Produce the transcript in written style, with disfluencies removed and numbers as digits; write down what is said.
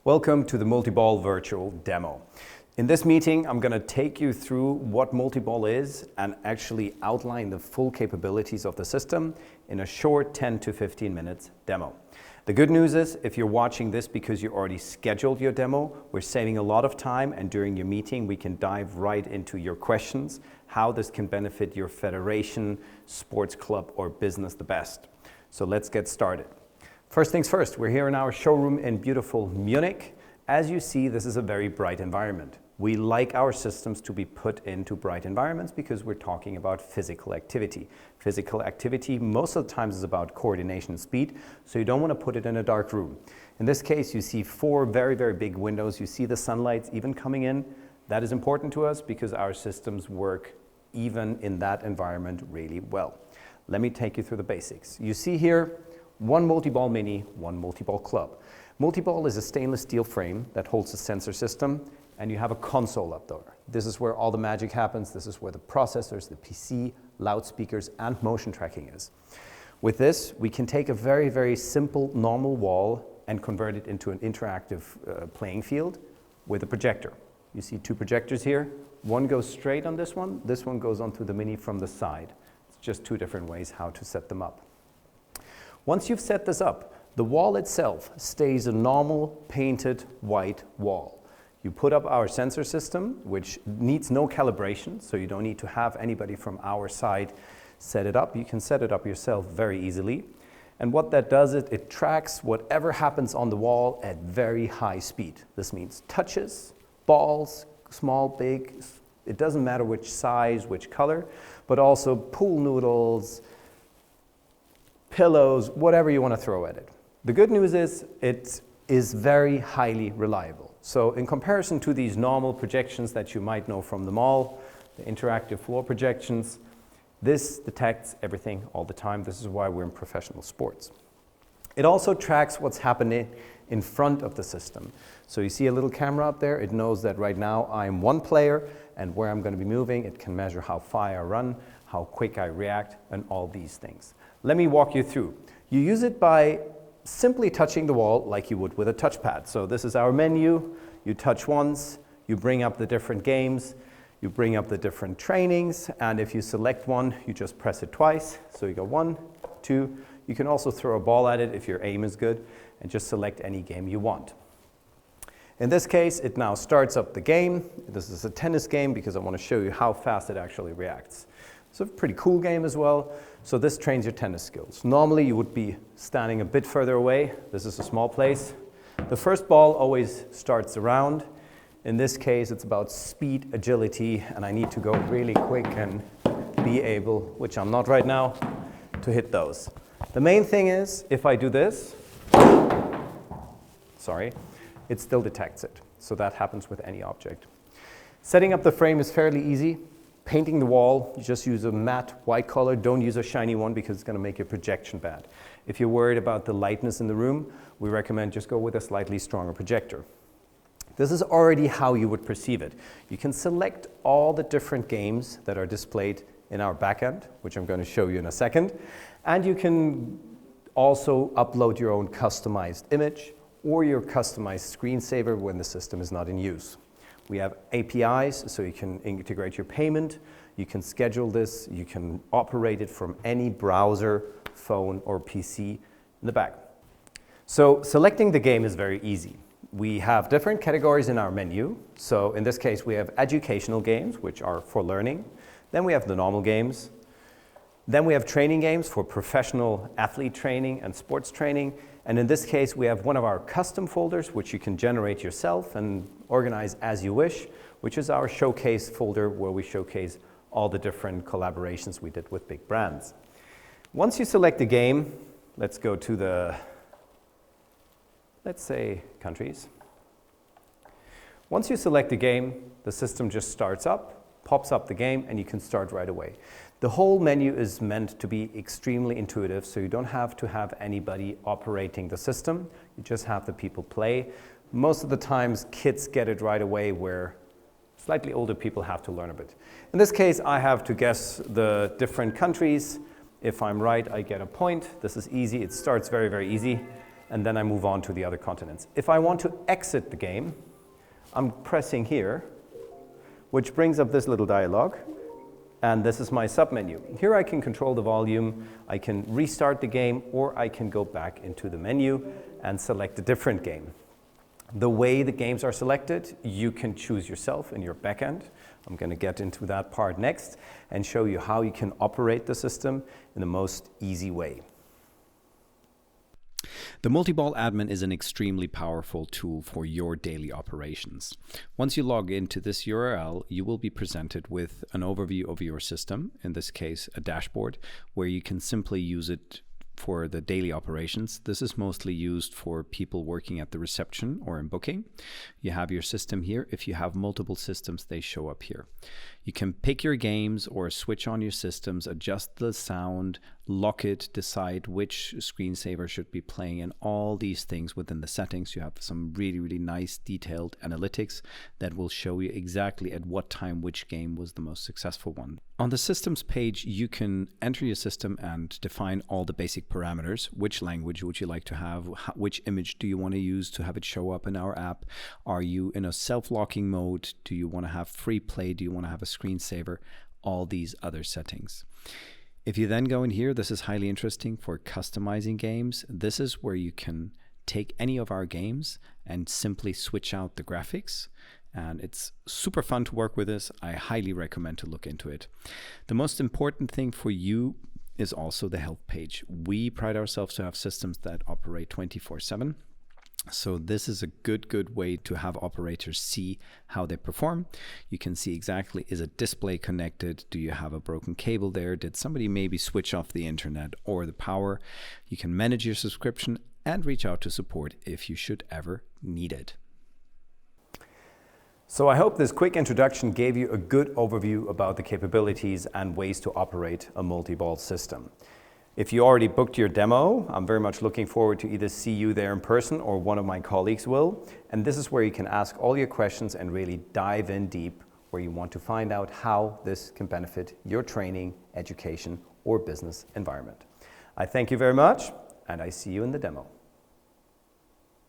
Welcome to the MultiBall Virtual Demo. In this meeting, I'm going to take you through what MultiBall is and actually outline the full capabilities of the system in a short 10 to 15 minutes demo. The good news is, if you're watching this because you already scheduled your demo, we're saving a lot of time, and during your meeting we can dive right into your questions, how this can benefit your federation, sports club or business the best. So let's get started. First things first, we're here in our showroom in beautiful Munich. As you see, this is a very bright environment. We like our systems to be put into bright environments because we're talking about physical activity. Physical activity most of the times is about coordination and speed, so you don't want to put it in a dark room. In this case, you see four very, very big windows. You see the sunlight even coming in. That is important to us because our systems work even in that environment really well. Let me take you through the basics. You see here, one MultiBall Mini, one MultiBall Club. MultiBall is a stainless steel frame that holds the sensor system, and you have a console up there. This is where all the magic happens. This is where the processors, the PC, loudspeakers, and motion tracking is. With this, we can take a very, very simple normal wall and convert it into an interactive playing field with a projector. You see two projectors here. One goes straight on this one goes onto the Mini from the side. It's just two different ways how to set them up. Once you've set this up, the wall itself stays a normal painted white wall. You put up our sensor system, which needs no calibration, so you don't need to have anybody from our side set it up. You can set it up yourself very easily. And what that does is it tracks whatever happens on the wall at very high speed. This means touches, balls, small, big, it doesn't matter which size, which color, but also pool noodles, pillows, whatever you want to throw at it. The good news is it is very highly reliable. So in comparison to these normal projections that you might know from the mall, the interactive floor projections, this detects everything all the time. This is why we're in professional sports. It also tracks what's happening in front of the system. So you see a little camera up there. It knows that right now I'm one player, and where I'm going to be moving, it can measure how far I run, how quick I react, and all these things. Let me walk you through. You use it by simply touching the wall like you would with a touchpad. So this is our menu. You touch once, you bring up the different games, you bring up the different trainings, and if you select one, you just press it twice. So you go 1, 2. You can also throw a ball at it if your aim is good, and just select any game you want. In this case, it now starts up the game. This is a tennis game because I want to show you how fast it actually reacts. It's a pretty cool game as well. So this trains your tennis skills. Normally you would be standing a bit further away. This is a small place. The first ball always starts around. In this case, it's about speed, agility, and I need to go really quick and be able, which I'm not right now, to hit those. The main thing is, if I do this, it still detects it. So that happens with any object. Setting up the frame is fairly easy. Painting the wall, you just use a matte white color. Don't use a shiny one because it's going to make your projection bad. If you're worried about the lightness in the room, we recommend just go with a slightly stronger projector. This is already how you would perceive it. You can select all the different games that are displayed in our backend, which I'm going to show you in a second. And you can also upload your own customized image or your customized screensaver when the system is not in use. We have APIs, so you can integrate your payment, you can schedule this, you can operate it from any browser, phone, or PC in the back. So selecting the game is very easy. We have different categories in our menu. So in this case, we have educational games, which are for learning. Then we have the normal games. Then we have training games for professional athlete training and sports training. And in this case, we have one of our custom folders, which you can generate yourself and organize as you wish, which is our showcase folder where we showcase all the different collaborations we did with big brands. Once you select a game, let's go to the, let's say, countries. Once you select a game, the system just starts up, pops up the game, and you can start right away. The whole menu is meant to be extremely intuitive, so you don't have to have anybody operating the system. You just have the people play. Most of the times, kids get it right away, where slightly older people have to learn a bit. In this case, I have to guess the different countries. If I'm right, I get a point. This is easy. It starts very, very easy. and then I move on to the other continents. If I want to exit the game, I'm pressing here, which brings up this little dialog, and this is my submenu. Here I can control the volume, I can restart the game, or I can go back into the menu and select a different game. The way the games are selected, you can choose yourself in your backend. I'm going to get into that part next and show you how you can operate the system in the most easy way. The MultiBall admin is an extremely powerful tool for your daily operations. Once you log into this URL, you will be presented with an overview of your system, in this case a dashboard, where you can simply use it for the daily operations. This is mostly used for people working at the reception or in booking. You have your system here. If you have multiple systems, they show up here. You can pick your games or switch on your systems, adjust the sound, lock it, decide which screensaver should be playing, and all these things within the settings. You have some really nice detailed analytics that will show you exactly at what time which game was the most successful one. On the systems page, you can enter your system and define all the basic parameters. Which language would you like to have? Which image do you want to use to have it show up in our app? Are you in a self-locking mode? Do you want to have free play? Do you want to have a screensaver? All these other settings. If you then go in here, this is highly interesting for customizing games. This is where you can take any of our games and simply switch out the graphics. And it's super fun to work with this. I highly recommend to look into it. The most important thing for you is also the help page. We pride ourselves to have systems that operate 24/7. So this is a good way to have operators see how they perform. You can see exactly, is a display connected? Do you have a broken cable there? Did somebody maybe switch off the internet or the power? You can manage your subscription and reach out to support if you should ever need it. So I hope this quick introduction gave you a good overview about the capabilities and ways to operate a MultiBall system. If you already booked your demo, I'm very much looking forward to either see you there in person or one of my colleagues will. And this is where you can ask all your questions and really dive in deep where you want to find out how this can benefit your training, education, or business environment. I thank you very much, and I see you in the demo.